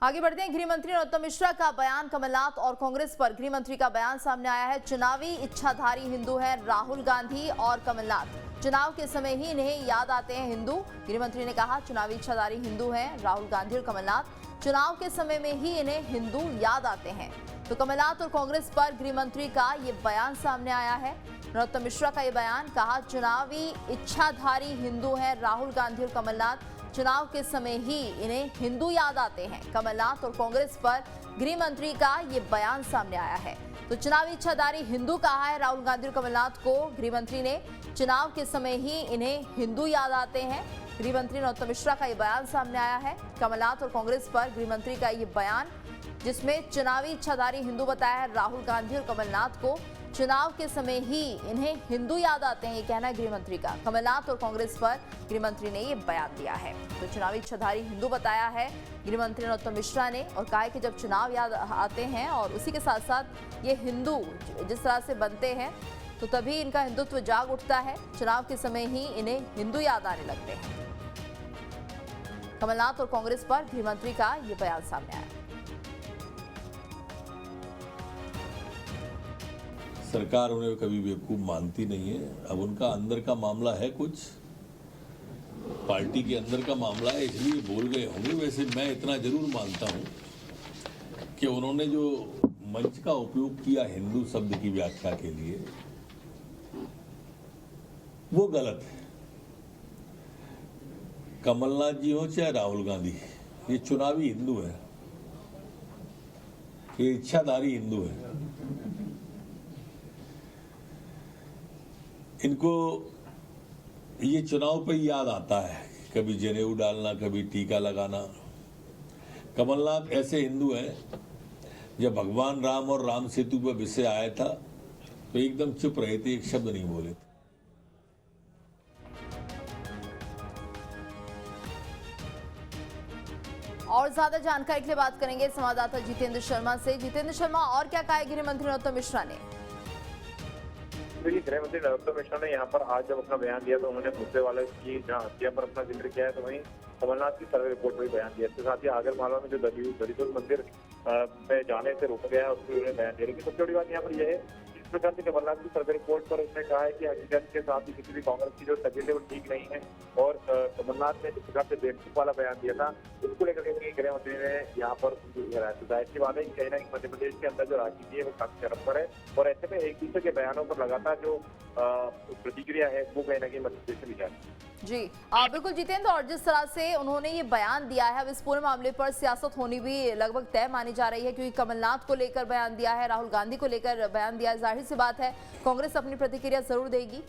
आगे बढ़ते हैं। गृह मंत्री नरोत्तम मिश्रा का बयान, कमलनाथ और कांग्रेस पर गृह मंत्री का बयान सामने आया है। चुनावी इच्छाधारी हिंदू हैं राहुल गांधी और कमलनाथ। चुनाव के समय ही इन्हें याद आते हैं हिंदू। गृह मंत्री ने कहा चुनावी इच्छाधारी हिंदू हैं राहुल गांधी और कमलनाथ। चुनाव के समय में ही इन्हें हिंदू याद आते हैं। तो कमलनाथ और कांग्रेस पर गृह मंत्री का ये बयान सामने आया है। नरोत्तम मिश्रा का ये बयान, कहा चुनावी इच्छाधारी हिंदू हैं राहुल गांधी और कमलनाथ। चुनाव के समय ही इन्हें हिंदू याद आते हैं। कमलनाथ और कांग्रेस पर गृह मंत्री का ये बयान सामने आया है। तो चुनावी इच्छाधारी हिंदू कहा है राहुल गांधी और कमलनाथ को गृह मंत्री ने। चुनाव के समय ही इन्हें हिंदू याद आते हैं। गृह मंत्री नरोत्तम मिश्रा का ये बयान सामने आया है। कमलनाथ और कांग्रेस पर गृह मंत्री का ये बयान, जिसमें चुनावी इच्छाधारी हिंदू बताया है राहुल गांधी और कमलनाथ को। चुनाव के समय ही इन्हें हिंदू याद आते हैं, ये कहना है गृह मंत्री का। कमलनाथ और कांग्रेस पर गृह मंत्री ने ये बयान दिया है। तो चुनावी इच्छाधारी हिंदू बताया है गृह मंत्री नरोत्तम मिश्रा ने, और कहा है कि जब चुनाव याद आते हैं और उसी के साथ साथ ये हिंदू जिस तरह से बनते हैं तो तभी इनका हिंदुत्व जाग उठता है। चुनाव के समय ही इन्हें हिंदू याद आने लगते हैं। कमलनाथ और कांग्रेस पर गृह मंत्री का ये बयान सामने आया। सरकार उन्हें कभी बेवकूफ मानती नहीं है। अब उनका अंदर का मामला है, कुछ पार्टी के अंदर का मामला है, इसलिए बोल गए होंगे। वैसे मैं इतना जरूर मानता हूं कि उन्होंने जो मंच का उपयोग किया हिंदू शब्द की व्याख्या के लिए, वो गलत है। कमलनाथ जी हो चाहे राहुल गांधी, ये चुनावी हिंदू है, ये इच्छाधारी हिंदू है। इनको ये चुनाव पे याद आता है, कभी जनेऊ डालना, कभी टीका लगाना। कमलनाथ ऐसे हिंदू हैं, जब भगवान राम और राम सेतु पर विषय आया था तो एकदम चुप रहे थे, एक शब्द नहीं बोले थे। और ज्यादा जानकारी के लिए बात करेंगे संवाददाता जितेंद्र शर्मा से। जितेंद्र शर्मा, और क्या कहा गृह मंत्री नरोत्तम मिश्रा ने? गृह मंत्री नरोत्तम मिश्रा ने यहाँ पर आज जब अपना बयान दिया तो उन्होंने मुद्दे वाले की जहाँ हत्या पर अपना जिक्र किया है, तो वहीं कमलनाथ की सर्वे रिपोर्ट पर भी बयान दिया। इसके साथ ही आगरमालवा में जो दलितों मंदिर में जाने से रोका गया है उसको उन्होंने बयान दिया। लेकिन सबसे बड़ी बात यहाँ पर यह है, इस प्रकार से कमलनाथ की सर्वे रिपोर्ट पर उसने कहा है कि हकीकत के साथ ही किसी भी कांग्रेस की जो तबीयत है वो ठीक नहीं है, और कमलनाथ ने जिस प्रकार से बेवकूफ वाला बयान दिया था उसको लेकर के गृह मंत्री ने यहाँ पर जाहिर सी बात है कि कहीं ना कहीं मध्य प्रदेश के अंदर जो राजनीति है वो काफी चरम पर है, और ऐसे में एक दूसरे के बयानों पर लगातार जो प्रतिक्रिया है वो कहीं ना कहीं मध्य प्रदेश से भी जाती है। जी बिल्कुल जितेंद्र, और जिस तरह से उन्होंने ये बयान दिया है, अब इस पूरे मामले पर सियासत होनी भी लगभग तय मानी जा रही है, क्योंकि कमलनाथ को लेकर बयान दिया है, राहुल गांधी को लेकर बयान दिया है। जाहिर सी बात है कांग्रेस अपनी प्रतिक्रिया जरूर देगी।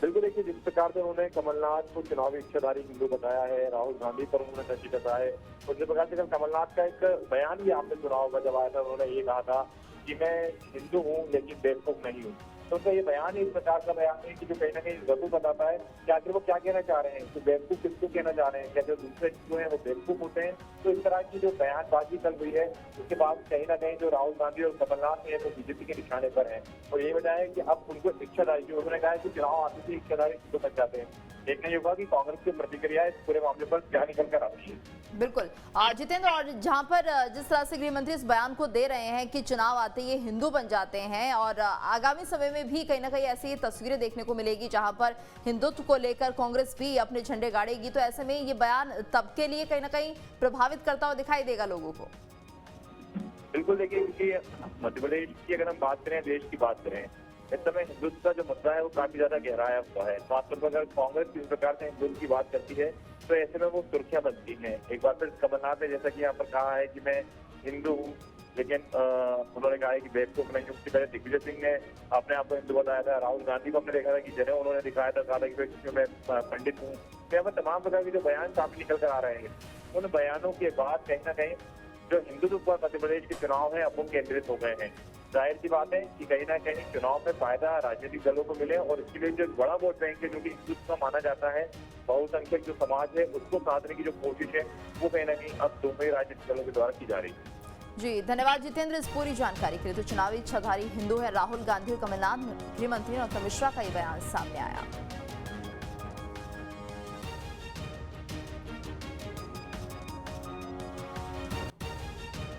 बिल्कुल, देखिए जिस प्रकार से उन्होंने कमलनाथ को चुनावी इच्छाधारी हिंदू बताया है, राहुल गांधी पर उन्होंने तंज कसा है, और जिस प्रकार से कल कमलनाथ का एक बयान भी आपने सुना होगा जब आया था, उन्होंने ये कहा था कि मैं हिंदू हूँ लेकिन बेवकूफ नहीं हूँ। तो उनका ये बयान इस प्रकार का बयान है कि जो कहीं ना कहीं जरूर बताता है कि आखिर वो क्या कहना चाह रहे हैं, तो बेवकूफ किसको कहना चाह रहे हैं, क्या जो दूसरे हिंदू हैं वो बेवकूफ होते हैं। तो इस तरह की जो बयानबाजी कल हुई है उसके बाद कहीं ना कहीं जो राहुल गांधी और कमलनाथ है वो बीजेपी के निशाने पर है, और यही वजह है कि अब उनको इच्छाधारी, जो उन्होंने कहा है कि चुनाव आते थे इच्छाधारी हिंदू बन जाते हैं। देखना ये होगा कि कांग्रेस की प्रतिक्रिया इस पूरे मामले पर क्या निकल कर आती है। बिल्कुल जितेंद्र, और जहां पर जिस तरह से गृह मंत्री इस बयान को दे रहे हैं कि चुनाव आते ये हिंदू बन जाते हैं, और आगामी समय में भी कहीं ना कहीं ऐसी तस्वीरें देखने को मिलेगी जहां पर हिंदुत्व को लेकर कांग्रेस भी अपने झंडे गाड़ेगी, तो ऐसे में ये बयान तब के लिए कहीं ना कहीं प्रभावित करता हुआ दिखाई देगा लोगों को। बिल्कुल, देखिए क्योंकि मध्य प्रदेश की अगर हम बात करें, देश की बात करें, इस समय हिंदुत्व का जो मुद्दा है वो काफी ज्यादा गहराया हुआ है। खासतौर पर अगर कांग्रेस इस प्रकार से हिंदुत्व की बात करती है तो ऐसे में वो सुर्खियां बनती हैं। एक बार फिर कमलनाथ ने जैसा कि यहाँ पर कहा है कि मैं हिंदू हूँ, लेकिन उन्होंने कहा है कि बेवकूफ नहीं हूँ। उससे पहले दिग्विजय सिंह ने अपने आप को हिंदू बताया था। राहुल गांधी को हमने देखा था कि जनेऊ उन्होंने दिखाया था, कहा था कि मैं पंडित हूँ। तो यहाँ पर तमाम प्रकार के जो बयान सामने निकल कर आ रहे हैं, उन बयानों के बाद कहीं ना कहीं जो हिंदुत्व पर मध्य प्रदेश के चुनाव है अब वो केंद्रित हो गए हैं। जाहिर सी बात है कि कहीं ना कहीं चुनाव में फायदा राजनीतिक दलों को मिले, और इसके लिए जो बड़ा वोट बैंक है जो कि हिंदुत्व का माना जाता है, बहुसंख्यक जो समाज है उसको साधने की जो कोशिश है वो कहीं ना कहीं अब दोनों ही राजनीतिक दलों के द्वारा की जा रही है। जी धन्यवाद जितेंद्र इस पूरी जानकारी के लिए। तो चुनावी इच्छाधारी हिंदू है राहुल गांधी और कमलनाथ, गृह मंत्री नरोत्तम मिश्रा का ये बयान सामने आया।